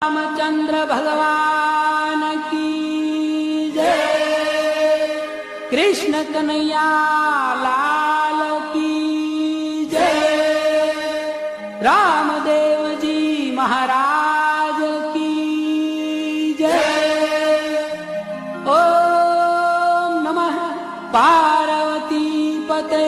रामचंद्र भगवान की जय। कृष्ण कन्हैया लाल की जय। रामदेव जी महाराज की जय। ओम नमः पार्वती पते।